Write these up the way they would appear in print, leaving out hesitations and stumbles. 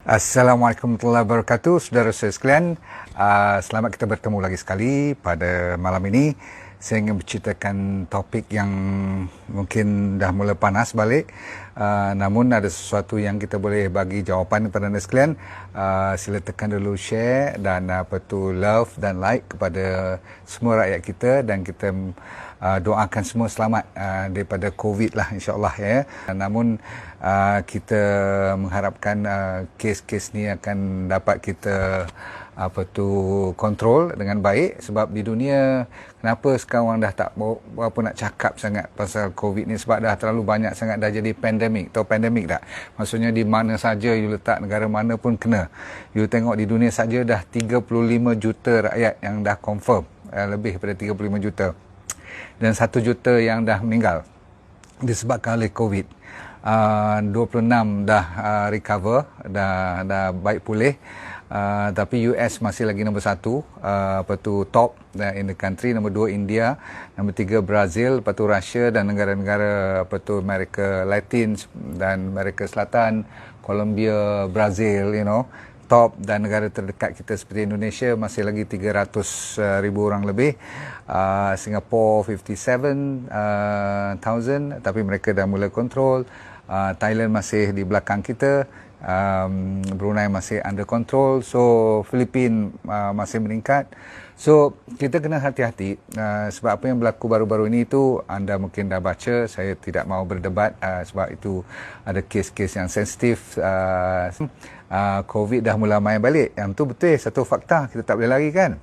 Assalamualaikum warahmatullahi wabarakatuh, saudara saya sekalian. Selamat kita bertemu lagi sekali pada malam ini. Saya ingin berceritakan topik yang mungkin dah mula panas balik. Namun ada sesuatu yang kita boleh bagi jawapan kepada anda sekalian. Sila tekan dulu share dan love dan like kepada semua rakyat kita, dan kita doakan semua selamat daripada COVID lah, insyaAllah ya. Namun kita mengharapkan kes-kes ni akan dapat kita kontrol dengan baik, sebab di dunia kenapa sekarang orang dah tak berapa nak cakap sangat pasal COVID ni, sebab dah terlalu banyak sangat, dah jadi pandemik. Tahu pandemik tak? Maksudnya di mana saja you letak, negara mana pun kena. You tengok di dunia saja dah 35 juta rakyat yang dah confirm, lebih daripada 35 juta, dan 1 juta yang dah meninggal disebabkan oleh COVID. 26 dah recover, dah baik pulih. Tapi US masih lagi nombor 1, top in the country. Nombor 2 India, nombor 3 Brazil, lepas tu Russia dan negara-negara Amerika Latin dan Amerika Selatan, Colombia, Brazil, top. Dan negara terdekat kita seperti Indonesia masih lagi 300,000 orang lebih. Singapore 57,000, tapi mereka dah mula kontrol. Thailand masih di belakang kita. Brunei masih under control. So Filipina masih meningkat. So kita kena hati-hati, sebab apa yang berlaku baru-baru ini tu anda mungkin dah baca. Saya tidak mahu berdebat, sebab itu ada kes-kes yang sensitif. COVID dah mula main balik. Yang tu betul, satu fakta, kita tak boleh lari kan.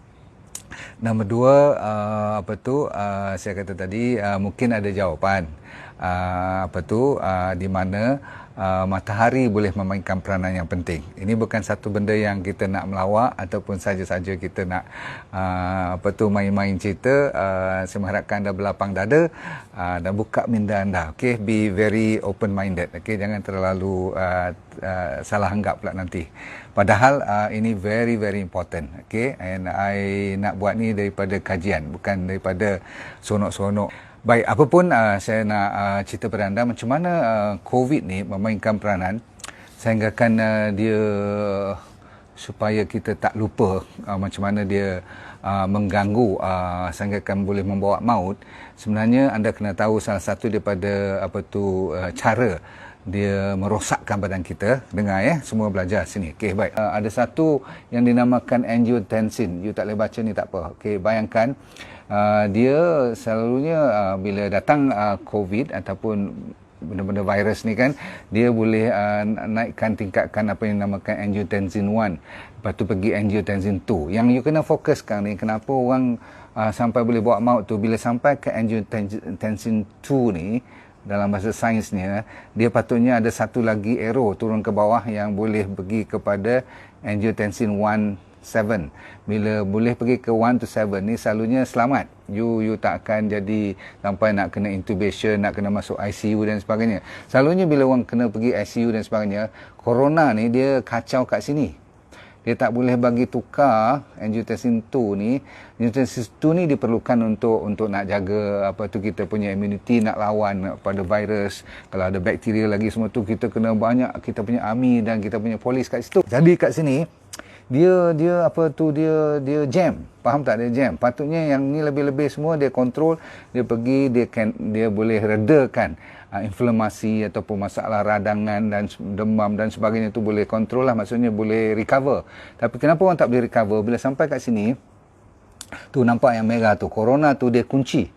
Nombor 2, saya kata tadi, mungkin ada jawapan. Di mana matahari boleh memainkan peranan yang penting. Ini bukan satu benda yang kita nak melawak ataupun saja-saja kita nak main-main cerita. Saya mengharapkan anda berlapang dada dan buka minda anda. Okay, be very open minded. Okay, jangan terlalu salah anggap pula nanti. Padahal ini very very important. Okay, and I nak buat ni daripada kajian, bukan daripada sonok-sonok. Baik, apapun saya nak cerita pada anda macam mana COVID ni memainkan peranan sehinggakan dia supaya kita tak lupa macam mana dia mengganggu sehinggakan boleh membawa maut. Sebenarnya anda kena tahu salah satu daripada cara dia merosakkan badan kita. Dengar ya, semua belajar sini. Okey, baik. Ada satu yang dinamakan angiotensin. You tak boleh baca ni tak apa. Okey, bayangkan dia selalunya bila datang COVID ataupun benda-benda virus ni kan, dia boleh naikkan tingkatkan apa yang dinamakan angiotensin 1, lepas tu pergi angiotensin 2. Yang you kena fokuskan ni, kenapa orang sampai boleh bawa maut tu, bila sampai ke angiotensin 2 ni, dalam bahasa sainsnya, dia patutnya ada satu lagi arrow turun ke bawah yang boleh pergi kepada angiotensin 1/7. Bila boleh pergi ke 1 to 7 ni, selalunya selamat. You tak akan jadi sampai nak kena intubation, nak kena masuk ICU dan sebagainya. Selalunya bila orang kena pergi ICU dan sebagainya, corona ni dia kacau kat sini. Dia tak boleh bagi tukar angiotensin 2 ni. Angiotensin 2 ni diperlukan untuk nak jaga kita punya immunity, nak lawan pada virus. Kalau ada bakteria lagi semua tu, kita kena banyak, kita punya army dan kita punya polis kat situ. Jadi kat sini dia jam. Faham tak? Dia jam. Patutnya yang ni lebih-lebih semua dia kontrol, dia pergi, dia boleh redakan inflamasi ataupun masalah radangan dan demam dan sebagainya tu boleh kontrol lah, maksudnya boleh recover. Tapi kenapa orang tak boleh recover? Bila sampai kat sini tu nampak yang merah tu, corona tu dia kunci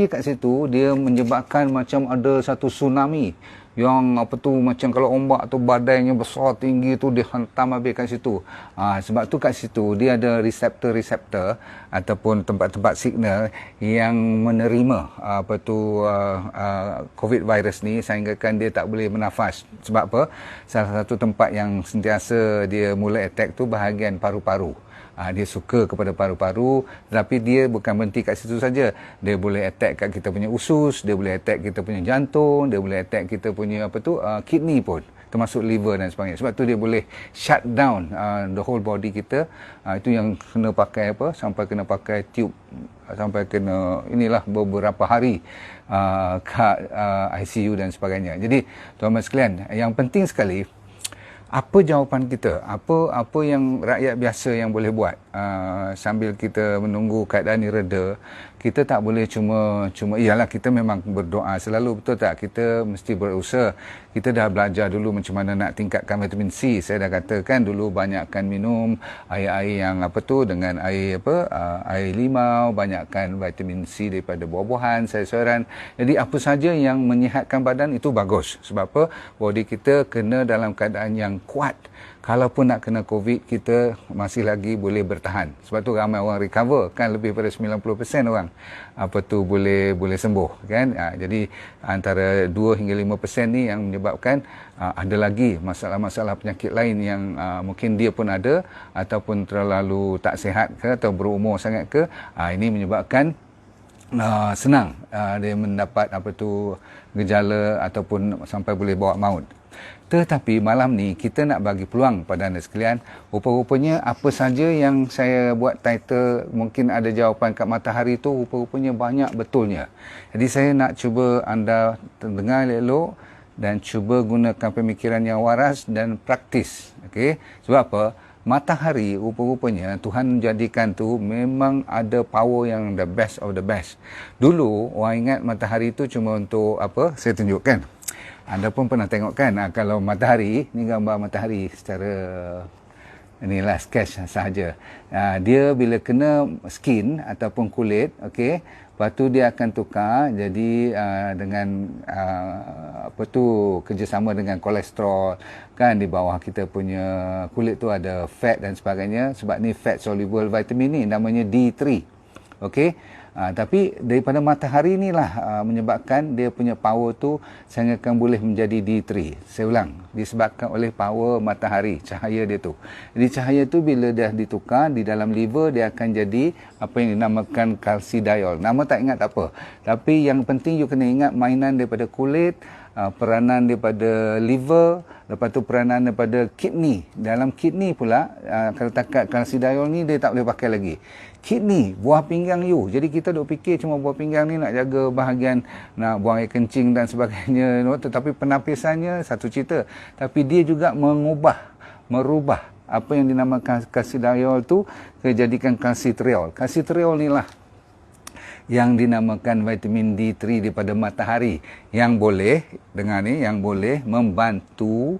kat situ. Dia menyebabkan macam ada satu tsunami yang macam kalau ombak tu badainya besar tinggi tu, dia hantam habis kat situ. Sebab tu kat situ dia ada reseptor ataupun tempat-tempat signal yang menerima COVID virus ni, sehinggakan dia tak boleh bernafas. Sebab apa? Salah satu tempat yang sentiasa dia mula attack tu bahagian paru-paru. Dia suka kepada paru-paru, tetapi dia bukan berhenti kat situ saja. Dia boleh attack kat kita punya usus, dia boleh attack kita punya jantung, dia boleh attack kita punya kidney pun, termasuk liver dan sebagainya. Sebab tu dia boleh shut down the whole body kita. Itu yang kena pakai sampai kena pakai tube, sampai kena beberapa hari kat ICU dan sebagainya. Jadi tuan-tuan sekalian, yang penting sekali Apa jawapan kita? Apa yang rakyat biasa yang boleh buat sambil kita menunggu keadaan ini reda? Kita tak boleh cuma iyalah kita memang berdoa selalu, betul tak? Kita mesti berusaha. Kita dah belajar dulu macam mana nak tingkatkan vitamin C. Saya dah katakan dulu banyakkan minum air-air yang dengan air air limau, banyakkan vitamin C daripada buah-buahan, sayur-sayuran. Jadi apa saja yang menyihatkan badan itu bagus. Sebab apa? Body kita kena dalam keadaan yang kuat. Kalaupun nak kena COVID, kita masih lagi boleh bertahan. Sebab tu ramai orang recover, kan lebih pada 90% orang boleh sembuh, kan. Jadi antara 2 hingga 5% ni yang menyebabkan ada lagi masalah-masalah penyakit lain yang mungkin dia pun ada ataupun terlalu tak sihat ke atau berumur sangat ke, ini menyebabkan senang dia mendapat gejala ataupun sampai boleh bawa maut. Tetapi malam ni kita nak bagi peluang pada anda sekalian. Rupa-rupanya apa saja yang saya buat title mungkin ada jawapan kat matahari tu, rupa-rupanya banyak betulnya. Jadi saya nak cuba anda dengar elok dan cuba gunakan pemikiran yang waras dan praktis. Okey? Sebab apa? Matahari rupa-rupanya Tuhan menjadikan tu memang ada power yang the best of the best. Dulu orang ingat matahari tu cuma untuk apa? Saya tunjukkan. Anda pun pernah tengok kan, kalau matahari, ni gambar matahari secara inilah sketch sahaja. Dia bila kena skin ataupun kulit, okey, lepas tu dia akan tukar jadi dengan kerjasama dengan kolesterol, kan, di bawah kita punya kulit tu ada fat dan sebagainya. Sebab ni fat soluble vitamin ni namanya D3. Okey. Tapi daripada matahari inilah menyebabkan dia punya power tu sehingga boleh menjadi D3. Saya ulang, disebabkan oleh power matahari, cahaya dia tu. Jadi cahaya tu bila dah ditukar di dalam liver, dia akan jadi apa yang dinamakan calcidiol. Nama tak ingat tak apa. Tapi yang penting you kena ingat mainan daripada kulit, peranan daripada liver, lepas tu peranan daripada kidney. Dalam kidney pula, kalau takat calcidiol ni dia tak boleh pakai lagi. Kidney, buah pinggang you. Jadi kita duk fikir cuma buah pinggang ni nak jaga bahagian, nak buang air kencing dan sebagainya. Tetapi penapisannya satu cerita. Tapi dia juga merubah apa yang dinamakan calcidiol tu jadikan calcitriol. Calcitriol ni lah yang dinamakan vitamin D3 daripada matahari, yang boleh, dengar ni, yang boleh membantu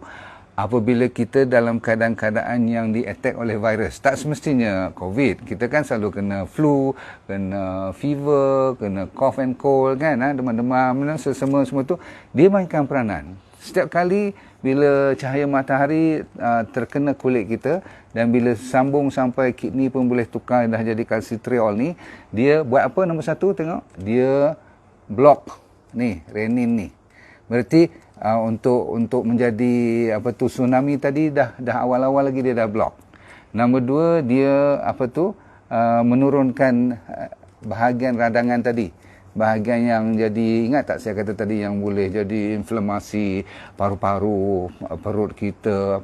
apabila kita dalam keadaan-keadaan yang di-attack oleh virus. Tak semestinya COVID. Kita kan selalu kena flu, kena fever, kena cough and cold, kan, demam-demam, semua tu. Dia mainkan peranan. Setiap kali bila cahaya matahari terkena kulit kita dan bila sambung sampai kidney pun boleh tukar dah jadi calcitriol ni, dia buat apa nombor satu? Tengok, dia block ni, renin ni. Berarti untuk menjadi tsunami tadi dah awal-awal lagi dia dah block. Nombor dua, dia menurunkan bahagian radangan tadi. Bahagian yang jadi, ingat tak saya kata tadi, yang boleh jadi inflamasi paru-paru, perut kita,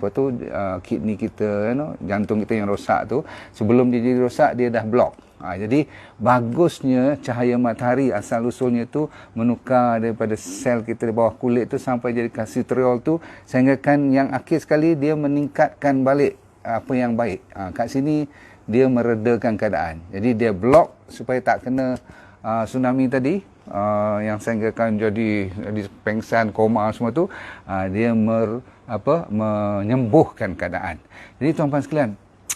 kidney kita, jantung kita yang rosak tu, sebelum dia jadi rosak dia dah block. Jadi bagusnya cahaya matahari asal usulnya tu menukar daripada sel kita di bawah kulit tu sampai jadi calcitriol tu, sehingga kan yang akhir sekali dia meningkatkan balik apa yang baik. Kat sini dia meredakan keadaan. Jadi dia block supaya tak kena tsunami tadi, yang sehingga kan jadi pengsan, koma semua tu, dia menyembuhkan keadaan. Jadi tuan-tuan sekalian,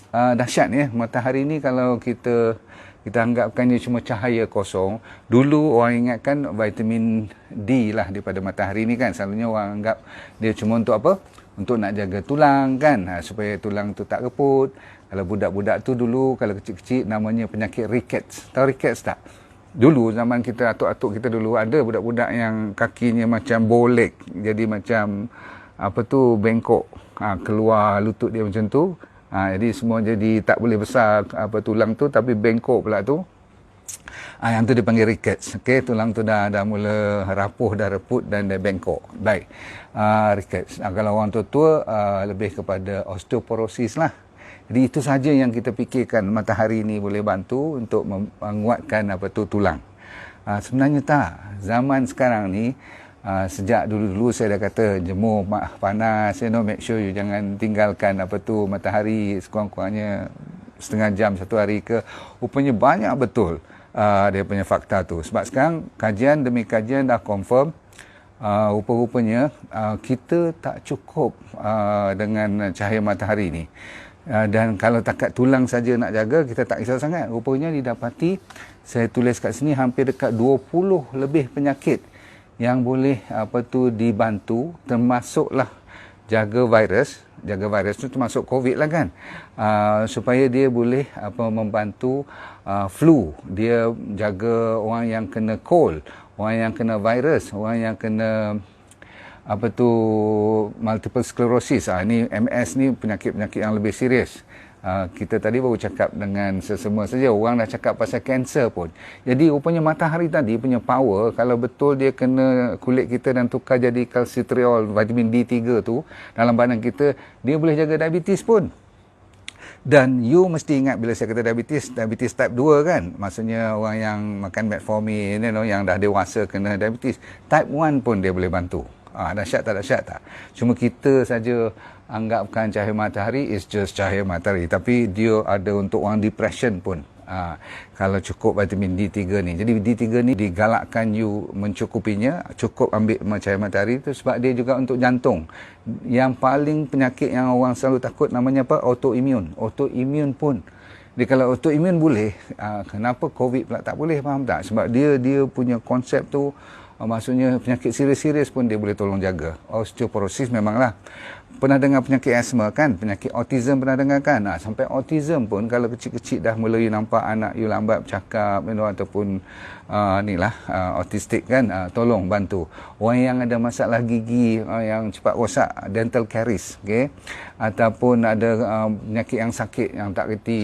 dahsyat ya matahari ni. Kalau kita anggapkannya cuma cahaya kosong, dulu orang ingatkan vitamin D lah daripada matahari ni, kan. Selalunya orang anggap dia cuma untuk apa? Untuk nak jaga tulang, kan, supaya tulang tu tak reput. Kalau budak-budak tu dulu, kalau kecil-kecil, namanya penyakit rickets. Tahu rickets tak? Dulu zaman kita, atuk-atuk kita dulu, ada budak-budak yang kakinya macam bolek, jadi macam bengkok, keluar lutut dia macam tu. Jadi semua jadi tak boleh besar tulang tu, tapi bengkok pula tu. Yang tu dipanggil rickets. Okey, tulang tu dah mula rapuh, dah reput dan dah bengkok. Baik. Rickets. Kalau orang tua-tua lebih kepada osteoporosis lah. Jadi itu saja yang kita fikirkan matahari ni boleh bantu untuk menguatkan tulang. Sebenarnya tak. Zaman sekarang ni Sejak dulu-dulu saya dah kata jemur panas, make sure you jangan tinggalkan matahari sekurang-kurangnya setengah jam satu hari ke. Rupanya banyak betul dia punya fakta tu. Sebab sekarang kajian demi kajian dah confirm rupa-rupanya kita tak cukup dengan cahaya matahari ni. Dan kalau takat tulang saja nak jaga, kita tak risau sangat. Rupanya didapati, saya tulis kat sini, hampir dekat 20 lebih penyakit yang boleh dibantu, termasuklah jaga virus tu termasuk COVID lah kan, supaya dia boleh membantu flu, dia jaga orang yang kena cold, orang yang kena virus, orang yang kena multiple sclerosis. Ni MS ni penyakit-penyakit yang lebih serius. Kita tadi baru cakap dengan sesama saja, orang dah cakap pasal kanser pun. Jadi rupanya matahari tadi punya power, kalau betul dia kena kulit kita dan tukar jadi kalsitriol, vitamin D3 tu dalam badan kita, dia boleh jaga diabetes pun. Dan you mesti ingat bila saya kata diabetes type 2 kan, maksudnya orang yang makan metformin, yang dah dewasa kena diabetes. Type 1 pun dia boleh bantu. Dahsyat tak? Cuma kita saja anggapkan cahaya matahari is just cahaya matahari, tapi dia ada untuk orang depression pun. Kalau cukup vitamin D3 ni. Jadi D3 ni digalakkan you mencukupinya, cukup ambil cahaya matahari tu, sebab dia juga untuk jantung. Yang paling penyakit yang orang selalu takut namanya apa? Autoimmune. Autoimmune pun. Dia kalau autoimmune boleh, kenapa COVID pula tak boleh, faham tak? Sebab dia punya konsep tu, maksudnya penyakit serius-serius pun dia boleh tolong jaga. Osteoporosis memanglah. Pernah dengar penyakit asma kan? Penyakit autism pernah dengar kan? Sampai autism pun kalau kecil-kecil dah mulai nampak anak you lambat bercakap, ataupun autistik kan, tolong bantu. Orang yang ada masalah gigi yang cepat rosak, dental caries, okay? Ataupun ada penyakit yang sakit yang tak reti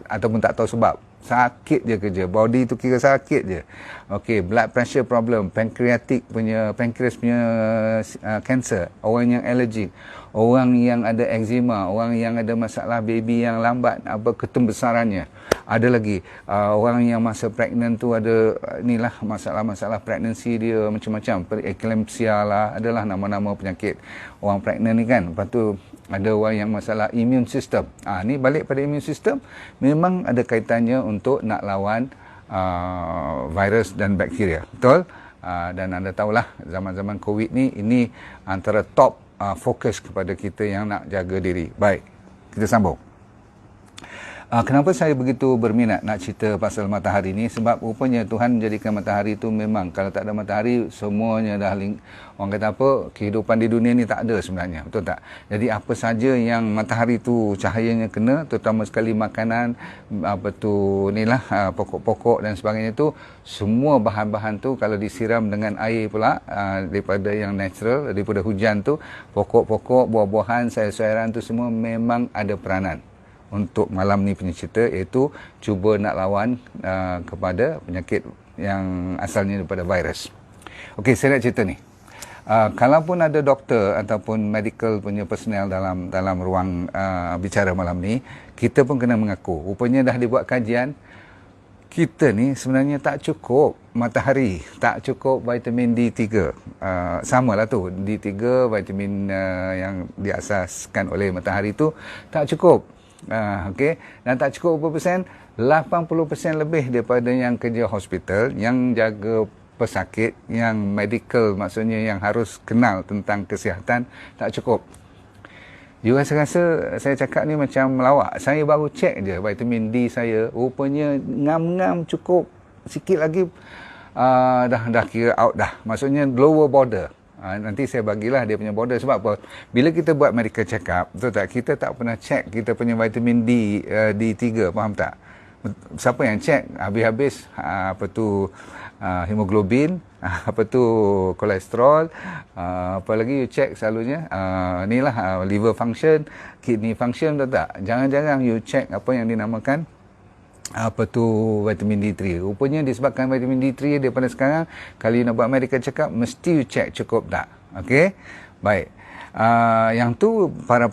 ataupun tak tahu sebab. Sakit je kerja, body tu kira sakit je. Okey, blood pressure problem, pancreas punya cancer, orang yang allergic, orang yang ada eczema, orang yang ada masalah baby yang lambat ketembesarannya. Ada lagi orang yang masa pregnant tu ada masalah-masalah pregnancy dia macam-macam, preeclampsia lah, adalah nama-nama penyakit orang pregnant ni kan. Lepas tu ada orang yang masalah immune system. Ni balik pada immune system, memang ada kaitannya untuk nak lawan virus dan bakteria. Betul? Dan anda tahulah zaman-zaman COVID ni, ini antara top fokus kepada kita yang nak jaga diri. Baik, kita sambung. Kenapa saya begitu berminat nak cerita pasal matahari ni? Sebab rupanya Tuhan menjadikan matahari tu memang, kalau tak ada matahari, semuanya dah orang kata apa, kehidupan di dunia ni tak ada sebenarnya. Betul tak? Jadi apa saja yang matahari tu cahayanya kena, terutama sekali makanan, pokok-pokok dan sebagainya tu, semua bahan-bahan tu kalau disiram dengan air pula, daripada yang natural, daripada hujan tu, pokok-pokok, buah-buahan, sayur-sayuran tu semua memang ada peranan untuk malam ni punya cerita, iaitu cuba nak lawan kepada penyakit yang asalnya daripada virus. Okey, saya nak cerita ni. Kalaupun ada doktor ataupun medical punya personnel dalam ruang bicara malam ni, kita pun kena mengaku, rupanya dah dibuat kajian, kita ni sebenarnya tak cukup matahari, tak cukup vitamin D3. Samalah tu, D3, vitamin yang diasaskan oleh matahari tu tak cukup. Okey, dan tak cukup berapa persen? 80% lebih daripada yang kerja hospital, yang jaga pesakit, yang medical, maksudnya yang harus kenal tentang kesihatan, tak cukup. You rasa-rasa saya cakap ni macam melawak. Saya baru cek je vitamin D saya, rupanya ngam-ngam cukup. Sikit lagi dah kira out dah. Maksudnya lower border. Nanti saya bagilah dia punya border. Sebab apa? Bila kita buat medical check up, betul tak? Kita tak pernah check kita punya vitamin D3, faham tak? Siapa yang check? Habis-habis hemoglobin, kolesterol, apa lagi you check selalunya, liver function, kidney function, betul tak? Jangan-jangan you check apa yang dinamakan vitamin D3. Rupanya disebabkan vitamin D3 daripada sekarang, kalau you nak buat medical check up, mesti you check cukup tak. Okey? Baik. Yang tu para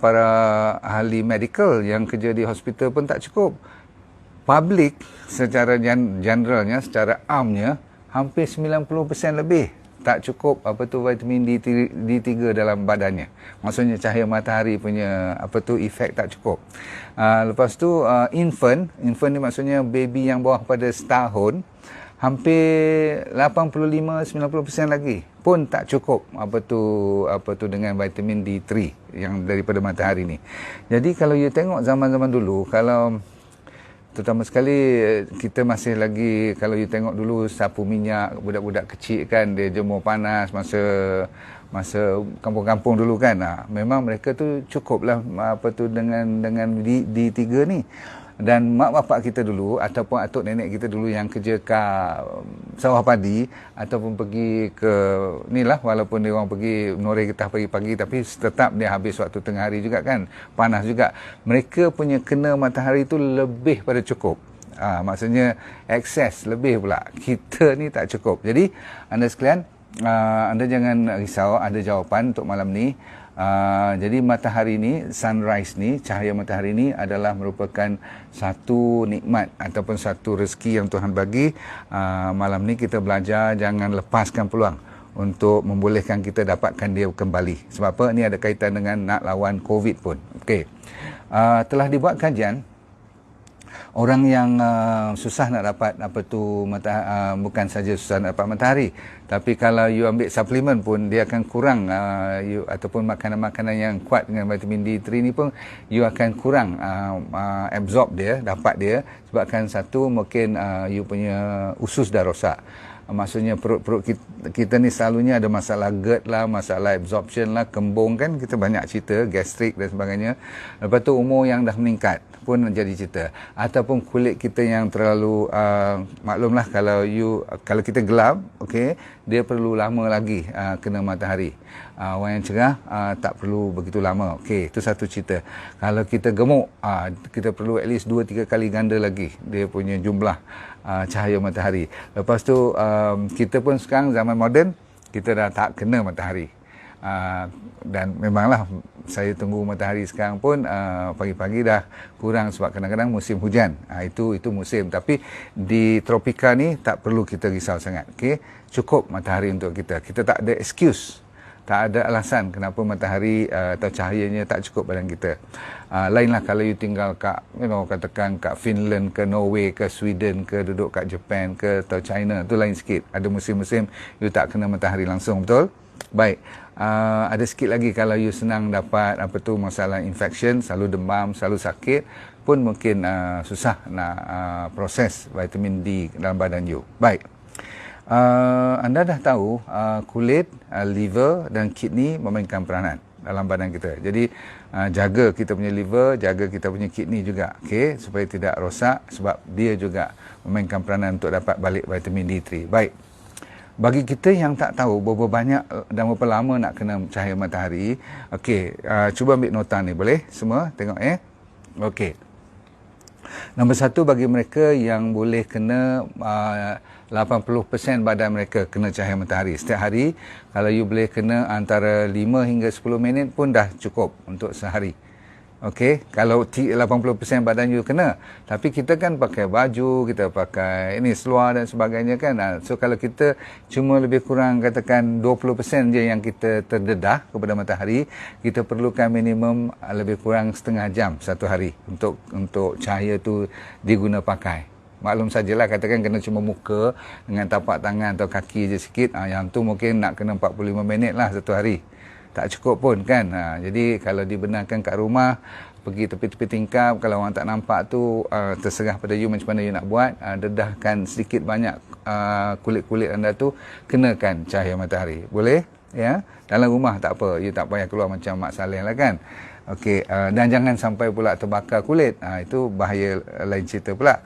ahli medical yang kerja di hospital pun tak cukup. Public secara generalnya, secara amnya, hampir 90% lebih tak cukup vitamin D3 dalam badannya. Maksudnya cahaya matahari punya efek tak cukup. Lepas tu infant ni maksudnya baby yang bawah pada setahun, hampir 85-90% lagi pun tak cukup dengan vitamin D3 yang daripada matahari ni. Jadi kalau you tengok zaman-zaman dulu, kalau terutama sekali kita masih lagi, kalau you tengok dulu sapu minyak, budak-budak kecil kan, dia jemur panas masa kampung-kampung dulu kan. Memang mereka tu cukuplah dengan D3 ni. Dan mak bapak kita dulu ataupun atuk nenek kita dulu yang kerja kat sawah padi ataupun pergi ke inilah, walaupun dia orang pergi menoreh getah pagi-pagi, tapi tetap dia habis waktu tengah hari juga kan, panas juga. Mereka punya kena matahari tu lebih pada cukup. Maksudnya excess lebih pula. Kita ni tak cukup. Jadi anda sekalian, anda jangan risau, ada jawapan untuk malam ni. Jadi matahari ni, sunrise ni, cahaya matahari ni adalah merupakan satu nikmat ataupun satu rezeki yang Tuhan bagi. Malam ni kita belajar jangan lepaskan peluang untuk membolehkan kita dapatkan dia kembali. Sebab apa? Ni ada kaitan dengan nak lawan COVID pun. Okey. Telah dibuat kajian, orang yang susah nak dapat bukan saja susah nak dapat matahari, tapi kalau you ambil suplemen pun dia akan kurang, ataupun makanan-makanan yang kuat dengan vitamin D3 ni pun you akan kurang absorb dia, dapat dia, sebabkan satu mungkin you punya usus dah rosak. Maksudnya perut-perut kita ni selalunya ada masalah GERD lah, masalah absorption lah, kembung kan, kita banyak cerita, gastrik dan sebagainya. Lepas tu umur yang dah meningkat pun jadi cerita, ataupun kulit kita yang terlalu maklumlah kalau kita gelap, okey, dia perlu lama lagi kena matahari. Orang yang cerah tak perlu begitu lama. Okey, itu satu cerita. Kalau kita gemuk, kita perlu at least 2-3 kali ganda lagi dia punya jumlah cahaya matahari. Lepas tu kita pun sekarang zaman moden, kita dah tak kena matahari. Dan memanglah saya tunggu matahari sekarang pun pagi-pagi dah kurang sebab kadang-kadang musim hujan. Itu musim, tapi di tropika ni tak perlu kita risau sangat. Okey, cukup matahari untuk kita. Kita tak ada excuse, tak ada alasan kenapa matahari atau cahayanya tak cukup badan kita. Lainlah kalau you tinggal kat, katakan kat Finland ke Norway ke Sweden ke, duduk kat Japan ke atau China, tu lain sikit. Ada musim-musim you tak kena matahari langsung, betul? Baik. Ada sikit lagi kalau you senang dapat masalah infection, selalu demam, selalu sakit, pun mungkin susah nak proses vitamin D dalam badan you. Baik. Anda dah tahu kulit, liver dan kidney memainkan peranan dalam badan kita. Jadi jaga kita punya liver, jaga kita punya kidney juga, okey, supaya tidak rosak, sebab dia juga memainkan peranan untuk dapat balik vitamin D3. Baik. Bagi kita yang tak tahu berapa banyak dan berapa lama nak kena cahaya matahari, okey, cuba ambil nota ni, boleh? Semua tengok okey. Nombor 1, bagi mereka yang boleh kena 80% badan mereka kena cahaya matahari setiap hari. Kalau you boleh kena antara 5 hingga 10 minit pun dah cukup untuk sehari. Okey, kalau 80% badan you kena. Tapi kita kan pakai baju, kita pakai seluar dan sebagainya kan. So kalau kita cuma lebih kurang katakan 20% je yang kita terdedah kepada matahari, kita perlukan minimum lebih kurang setengah jam satu hari untuk cahaya tu diguna pakai. Maklum sajalah, katakan kena cuma muka dengan tapak tangan atau kaki je sikit, yang tu mungkin nak kena 45 minit lah satu hari. Tak cukup pun kan. Jadi kalau dibenarkan kat rumah, pergi tepi-tepi tingkap, kalau orang tak nampak tu, terserah pada you macam mana you nak buat. Dedahkan sedikit banyak kulit-kulit anda tu, kenakan cahaya matahari. Boleh? Ya, dalam rumah tak apa, you tak payah keluar macam Mak Saleh lah kan. Okey, dan jangan sampai pula terbakar kulit. Itu bahaya lain cerita pula.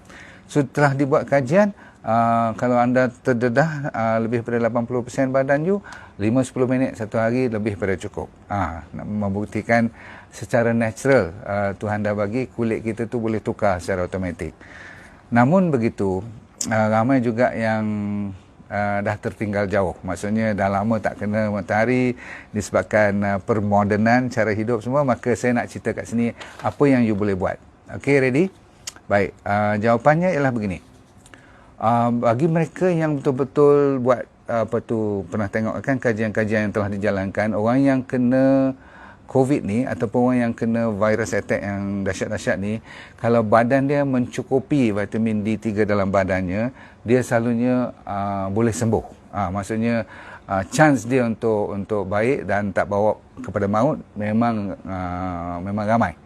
So telah dibuat kajian, kalau anda terdedah lebih pada 80% badan you, 5-10 minit satu hari lebih pada cukup. Membuktikan secara natural Tuhan dah bagi kulit kita tu boleh tukar secara automatik. Namun begitu, ramai juga yang dah tertinggal jauh. Maksudnya dah lama tak kena matahari disebabkan permodernan cara hidup semua. Maka saya nak cerita kat sini apa yang you boleh buat. Okey, ready? Baik, jawapannya ialah begini. Bagi mereka yang betul-betul buat pernah tengok kan kajian-kajian yang telah dijalankan, orang yang kena COVID ni ataupun orang yang kena virus attack yang dahsyat-dahsyat ni, kalau badan dia mencukupi vitamin D3 dalam badannya, dia selalunya boleh sembuh. Maksudnya chance dia untuk baik dan tak bawa kepada maut memang ramai.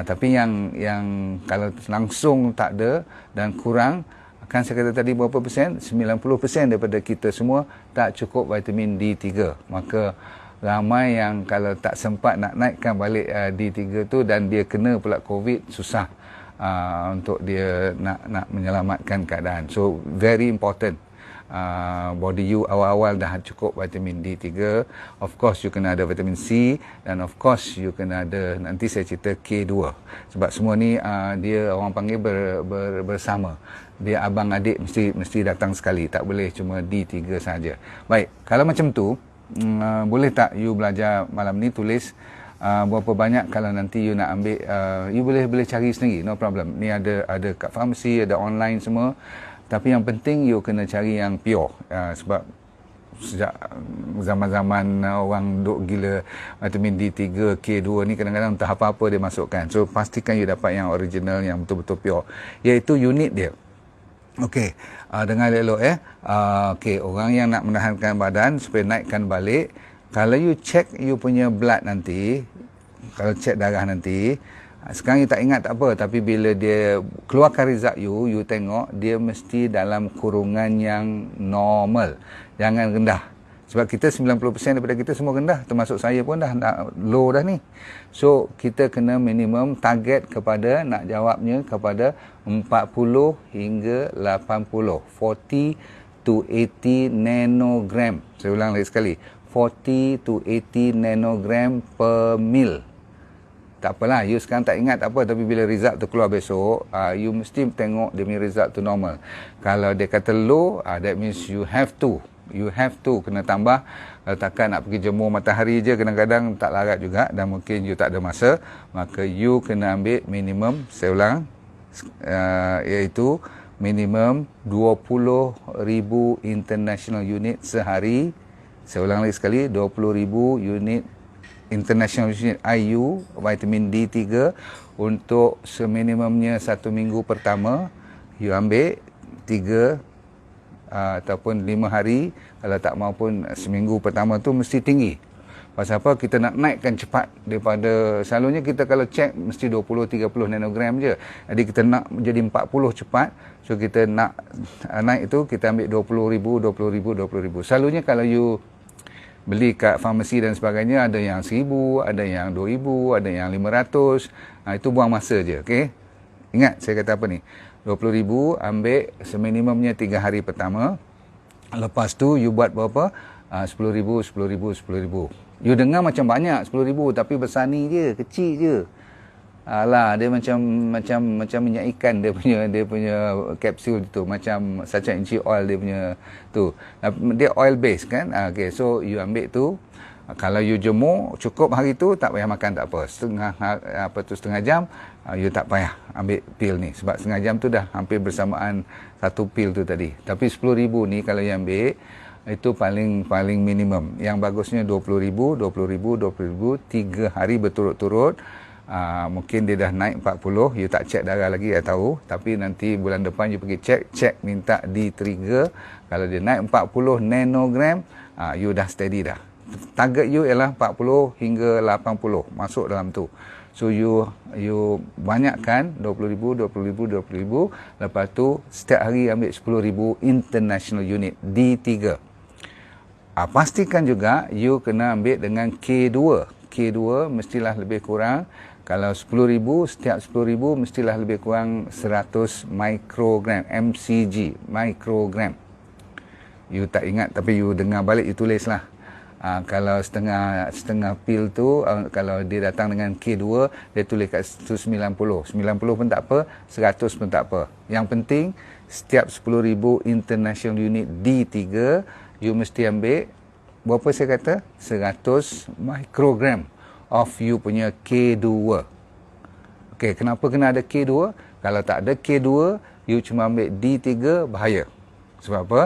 Tapi yang kalau langsung tak ada dan kurang, kan saya kata tadi berapa persen? 90% daripada kita semua tak cukup vitamin D3. Maka ramai yang kalau tak sempat nak naikkan balik D3 tu dan dia kena pula COVID, susah untuk dia nak menyelamatkan keadaan. So very important. Body you awal-awal dah cukup vitamin D3. Of course you kena ada vitamin C, dan of course you kena ada, nanti saya cerita, K2. Sebab semua ni dia orang panggil bersama. Dia abang adik mesti datang sekali, tak boleh cuma D3 saja. Baik, kalau macam tu, boleh tak you belajar malam ni tulis berapa banyak. Kalau nanti you nak ambil, you boleh cari sendiri, no problem. Ni ada kat farmasi, ada online semua. Tapi yang penting you kena cari yang pure. Sebab sejak zaman-zaman orang duk gila vitamin D3, K2 ni, kadang-kadang entah apa-apa dia masukkan. So pastikan you dapat yang original, yang betul-betul pure, iaitu unit dia. Okey, dengar elok okey, orang yang nak menahankan badan supaya naikkan balik, kalau you check you punya blood nanti, kalau check darah nanti, sekarang you tak ingat tak apa, tapi bila dia keluarkan result you tengok dia mesti dalam kurungan yang normal, jangan rendah. Sebab kita 90% daripada kita semua rendah, termasuk saya pun dah low dah ni. So kita kena minimum target kepada, nak jawabnya kepada 40 hingga 80, 40 to 80 nanogram. Saya ulang lagi sekali, 40 to 80 nanogram per mil. Tak apalah, you sekarang tak ingat tak apa, tapi bila result tu keluar besok, you mesti tengok dia punya result tu normal. Kalau dia kata low, that means you have to kena tambah. Kalau takkan nak pergi jemur matahari je, kadang-kadang tak larat juga dan mungkin you tak ada masa, maka you kena ambil minimum, saya ulang, iaitu minimum 20,000 international unit sehari. Saya ulang lagi sekali, 20,000 unit international unit IU vitamin D3 untuk seminimumnya 1 minggu pertama. You ambil 3 ataupun 5 hari. Kalau tak mau pun seminggu pertama tu mesti tinggi. Pasal apa? Kita nak naikkan cepat daripada, selalunya kita kalau check mesti 20-30 nanogram je. Jadi kita nak menjadi 40 cepat. So kita nak naik itu, kita ambil 20,000. Selalunya kalau you beli kat farmasi dan sebagainya, ada yang 1,000, ada yang 2,000, ada yang 500. Itu buang masa je, okey? Ingat saya kata apa ni? 20,000 ambil seminimumnya 3 hari pertama. Lepas tu you buat berapa? 10,000. You dengar macam banyak 10,000, tapi besar ni je, kecil je. Alah, dia macam minyak ikan dia punya kapsul tu, macam sachet inci oil dia punya tu. Dia oil base kan? Okay, so you ambil tu. Kalau you jemur cukup hari tu, tak payah makan, tak apa. Setengah jam you tak payah ambil pil ni, sebab setengah jam tu dah hampir bersamaan satu pil tu tadi. Tapi 10,000 ni kalau you ambil, itu paling minimum. Yang bagusnya 20,000, 3 hari berturut-turut. Mungkin dia dah naik 40, you tak check darah lagi, saya tahu. Tapi nanti bulan depan you pergi check minta D3. Kalau dia naik 40 nanogram, you dah steady dah. Target you ialah 40 hingga 80, masuk dalam tu. So you banyakkan 20,000. Lepas tu setiap hari ambil 10,000 international unit D3. Pastikan juga you kena ambil dengan K2. K2 mestilah lebih kurang, kalau 10,000, setiap 10,000 mestilah lebih kurang 100 mikrogram, mcg, mikrogram. You tak ingat, tapi you dengar balik, you tulislah. Kalau setengah pil tu, kalau dia datang dengan K2, dia tulis kat 90. 90 pun tak apa, 100 pun tak apa. Yang penting, setiap 10,000 international unit D3, you mesti ambil, berapa saya kata? 100 mikrogram of you punya K2. Okey, kenapa kena ada K2? Kalau tak ada K2, you cuma ambil D3, bahaya. Sebab apa?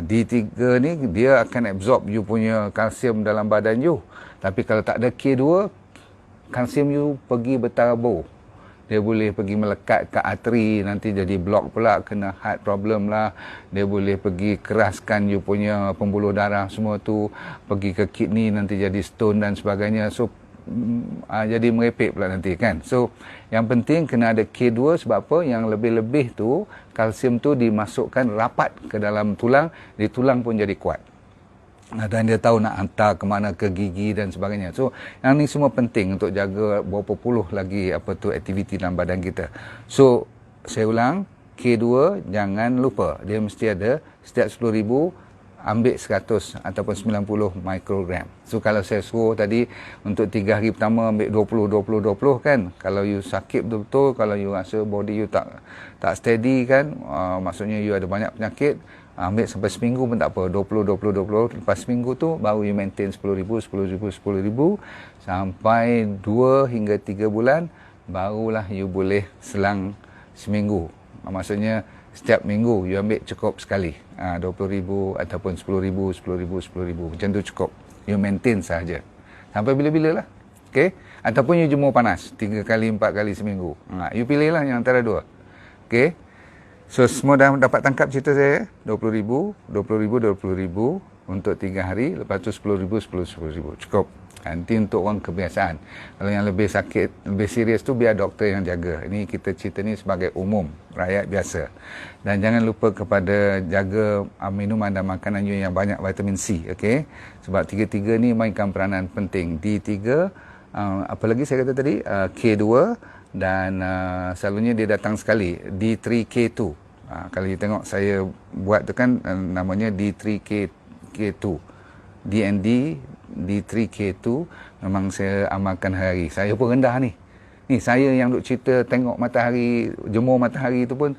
D3 ni dia akan absorb you punya kalsium dalam badan you. Tapi kalau tak ada K2, kalsium you pergi bertabur. Dia boleh pergi melekat ke arteri, nanti jadi blok pula, kena heart problem lah. Dia boleh pergi keraskan you punya pembuluh darah semua tu, pergi ke kidney, nanti jadi stone dan sebagainya. So jadi merepek pula nanti kan. So yang penting kena ada K2, sebab apa? Yang lebih-lebih tu kalsium tu dimasukkan rapat ke dalam tulang, di tulang pun jadi kuat. Dan dia tahu nak hantar ke mana, ke gigi dan sebagainya. So yang ni semua penting untuk jaga berapa puluh lagi aktiviti dalam badan kita. So saya ulang, K2 jangan lupa, dia mesti ada setiap 10,000 ambil 100 ataupun 90 mikrogram. So kalau saya suruh tadi untuk 3 hari pertama ambil 20 kan. Kalau you sakit betul-betul, kalau you rasa body you tak steady kan, maksudnya you ada banyak penyakit, ambil sampai seminggu pun tak apa, 20. Lepas seminggu tu baru you maintain 10,000 sampai 2 hingga 3 bulan, barulah you boleh selang seminggu. Maksudnya setiap minggu you ambil cukup sekali, 20,000 ataupun 10,000. Macam tu cukup. You maintain sahaja. Sampai bila-bila lah. Okay? Ataupun you jemur panas 3 kali, 4 kali seminggu. You pilih lah yang antara dua. Okay? So semua dah dapat tangkap cerita saya. 20,000 untuk 3 hari. Lepas tu 10,000. Cukup. Nanti untuk orang kebiasaan. Kalau yang lebih sakit, lebih serius tu biar doktor yang jaga. Ini kita cerita ni sebagai umum, rakyat biasa. Dan jangan lupa kepada jaga minuman dan makanan you yang banyak vitamin C. Okay? Sebab tiga-tiga ni mainkan peranan penting. D3, apa lagi saya kata tadi? K2 dan selalunya dia datang sekali. D3K2. Kalau you tengok saya buat tu kan namanya D3K2. DND D3K2 memang saya amalkan hari. Saya pun rendah ni. Ni saya yang duk cerita tengok matahari, jemur matahari tu pun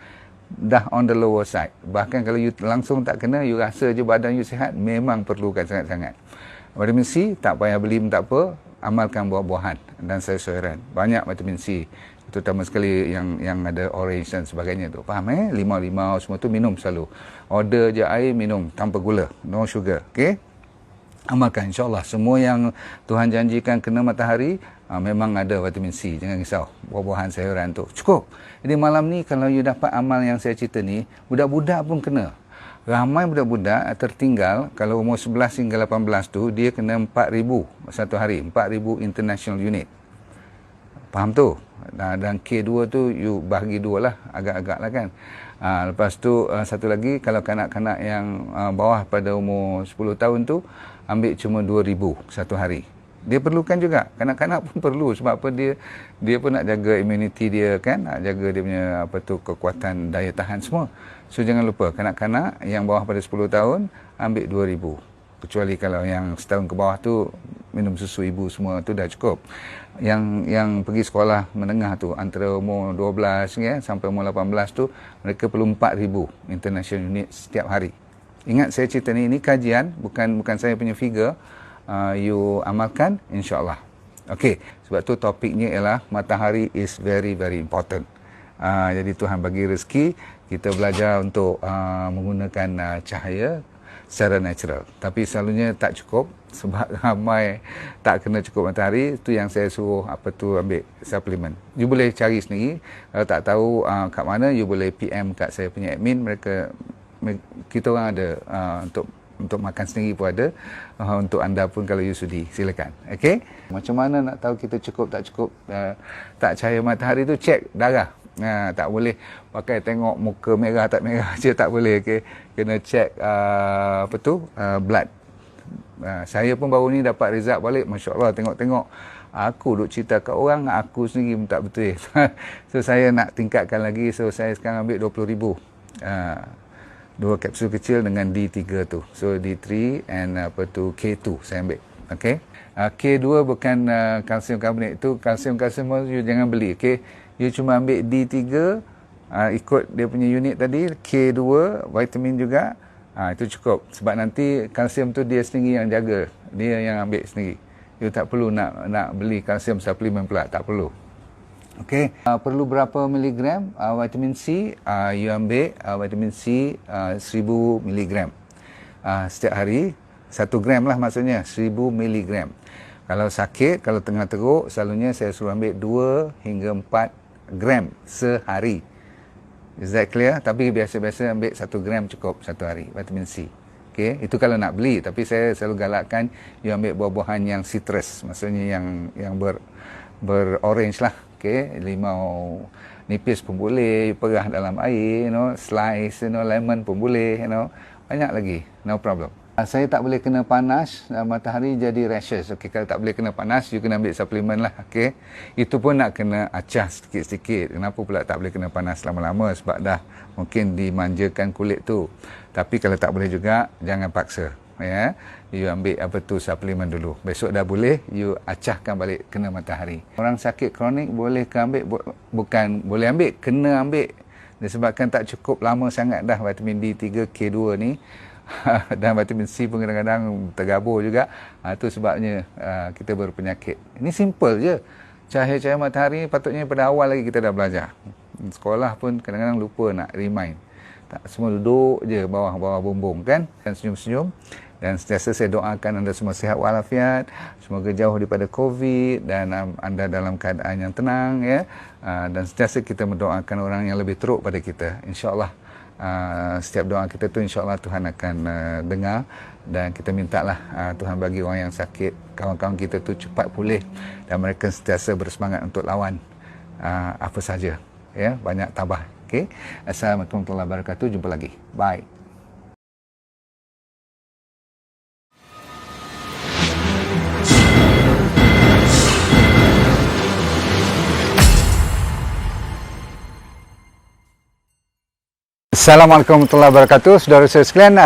dah on the lower side. Bahkan kalau you langsung tak kena, you rasa je badan you sihat, memang perlukan sangat-sangat. Vitamin C tak payah beli pun tak apa, amalkan buah-buahan dan sayur-sayuran. Banyak vitamin C. Terutama sekali yang ada orange dan sebagainya tu. Faham limau-limau semua tu minum selalu. Order je air, minum tanpa gula, no sugar. Okey? Amalkan, insyaAllah semua yang Tuhan janjikan kena matahari, memang ada vitamin C, jangan risau. Buah-buahan, sayuran tu cukup. Jadi malam ni kalau you dapat amal yang saya cerita ni, budak-budak pun kena. Ramai budak-budak tertinggal, kalau umur 11 hingga 18 tu, dia kena 4,000 satu hari, 4,000 international unit. Faham tu? Dan K2 tu you bahagi 2 lah, agak-agak lah kan. Lepas tu satu lagi, kalau kanak-kanak yang bawah pada umur 10 tahun tu, ambil cuma 2,000 satu hari. Dia perlukan juga, kanak-kanak pun perlu, sebab apa, dia pun nak jaga immunity dia kan, nak jaga dia punya kekuatan daya tahan semua. So jangan lupa, kanak-kanak yang bawah pada 10 tahun ambil 2,000. Kecuali kalau yang setahun ke bawah tu minum susu ibu semua tu dah cukup. Yang pergi sekolah menengah tu antara umur 12 ya, sampai umur 18 tu, mereka perlu 4,000 international unit setiap hari. Ingat saya cerita ni kajian, bukan saya punya figure. You amalkan, insyaAllah. Okey, sebab tu topiknya ialah matahari is very very important. Jadi Tuhan bagi rezeki, kita belajar untuk menggunakan cahaya secara natural. Tapi selalunya tak cukup, sebab ramai tak kena cukup matahari. Tu yang saya suruh ambil suplemen. You boleh cari sendiri. Kalau tak tahu kat mana, you boleh PM kat saya punya admin. Kita orang ada untuk makan sendiri pun ada, untuk anda pun kalau you sudi, silakan. Okey, macam mana nak tahu kita cukup tak cukup tak cahaya matahari tu? Cek darah. Tak boleh pakai tengok muka merah tak merah je, tak boleh. Okey, kena cek blood. Saya pun baru ni dapat result balik, masya-Allah. Tengok aku duk cerita kat orang, aku sendiri pun tak betul. So saya nak tingkatkan lagi, so saya sekarang ambil 20,000. 2 kapsul kecil dengan D3 tu. So D3 and K2 saya ambil. Okey. K2 bukan kalsium karbonat, tu kalsium you jangan beli. Okey. You cuma ambil D3 ikut dia punya unit tadi, K2 vitamin juga. Itu cukup, sebab nanti kalsium tu dia sendiri yang jaga, dia yang ambil sendiri. You tak perlu nak beli kalsium suplemen pula, tak perlu. Okey, perlu berapa miligram vitamin C? You ambil vitamin C 1000 miligram setiap hari. 1 gram lah maksudnya, 1000 miligram. Kalau sakit, kalau tengah teruk, selalunya saya suruh ambil 2 hingga 4 gram sehari. Is that clear? Tapi biasa-biasa ambil 1 gram cukup satu hari, vitamin C. Okay, itu kalau nak beli. Tapi saya selalu galakkan you ambil buah-buahan yang citrus, maksudnya yang berorange lah. Okay, limau nipis pun boleh, perah dalam air, slice, lemon pun boleh, banyak lagi, no problem. Saya tak boleh kena panas, matahari jadi rashes. Okay, kalau tak boleh kena panas, you kena ambil suplemen lah. Okay, itu pun nak kena acah sikit-sikit. Kenapa pula tak boleh kena panas lama-lama? Sebab dah mungkin dimanjakan kulit tu. Tapi kalau tak boleh juga, jangan paksa. Ya, you ambil suplemen dulu. Besok dah boleh, you acahkan balik kena matahari. Orang sakit kronik boleh ke ambil? Bukan boleh ambil, kena ambil. Disebabkan tak cukup lama sangat dah vitamin D3, K2 ni. Dan vitamin C pun kadang-kadang tergabur juga. Itu sebabnya kita berpenyakit. Ini simple je. Cahaya-cahaya matahari patutnya pada awal lagi kita dah belajar. Sekolah pun kadang-kadang lupa nak remind. Tak, semua duduk je bawah-bawah bumbung kan, dan senyum-senyum. Dan sentiasa saya doakan anda semua sihat walafiat, semoga jauh daripada COVID dan anda dalam keadaan yang tenang, ya. Dan sentiasa kita mendoakan orang yang lebih teruk pada kita. InsyaAllah setiap doa kita tu insyaAllah Tuhan akan dengar, dan kita mintalah Tuhan bagi orang yang sakit, kawan-kawan kita tu cepat pulih dan mereka sentiasa bersemangat untuk lawan apa saja, ya. Banyak tabah. Okay. Assalamualaikum warahmatullahi wabarakatuh. Jumpa lagi. Bye. Assalamualaikum warahmatullahi wabarakatuh. Saudara saya sekalian,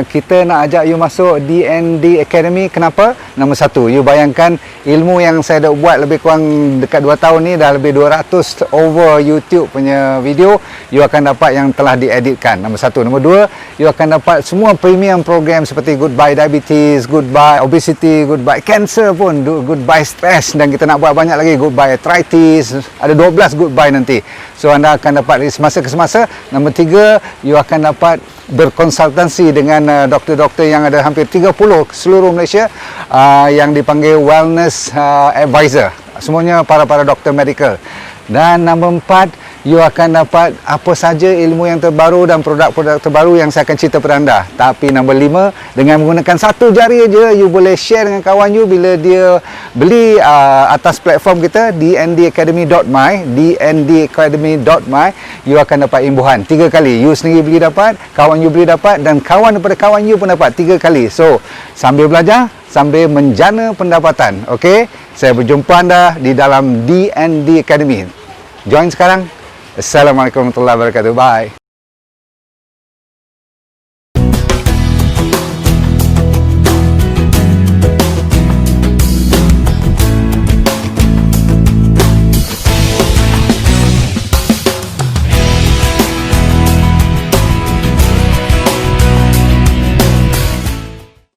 kita nak ajak you masuk DND Academy. Kenapa? Nombor satu, you bayangkan ilmu yang saya dah buat lebih kurang dekat 2 tahun ni, dah lebih 200 over YouTube punya video, you akan dapat yang telah dieditkan. Nombor satu. Nombor dua, you akan dapat semua premium program seperti Goodbye Diabetes, Goodbye Obesity, Goodbye Cancer pun, Goodbye Stress, dan kita nak buat banyak lagi, Goodbye Arthritis. Ada 12 Goodbye nanti. So anda akan dapat dari semasa ke semasa. Nombor tiga, you akan dapat berkonsultasi dengan doktor-doktor yang ada hampir 30 seluruh Malaysia, yang dipanggil Wellness Advisor. Semuanya para doktor medical. Dan nombor 4, you akan dapat apa saja ilmu yang terbaru dan produk-produk terbaru yang saya akan cerita pada anda. Tapi nombor 5, dengan menggunakan satu jari aja, you boleh share dengan kawan you bila dia beli atas platform kita dndacademy.my, dndacademy.my, you akan dapat imbuhan 3 kali. You sendiri beli dapat, kawan you beli dapat, dan kawan daripada kawan you pun dapat 3 kali. So, sambil belajar, sambil menjana pendapatan. Okey, saya berjumpa anda di dalam DND Academy. Join sekarang. Assalamualaikum warahmatullahi wabarakatuh. Bye.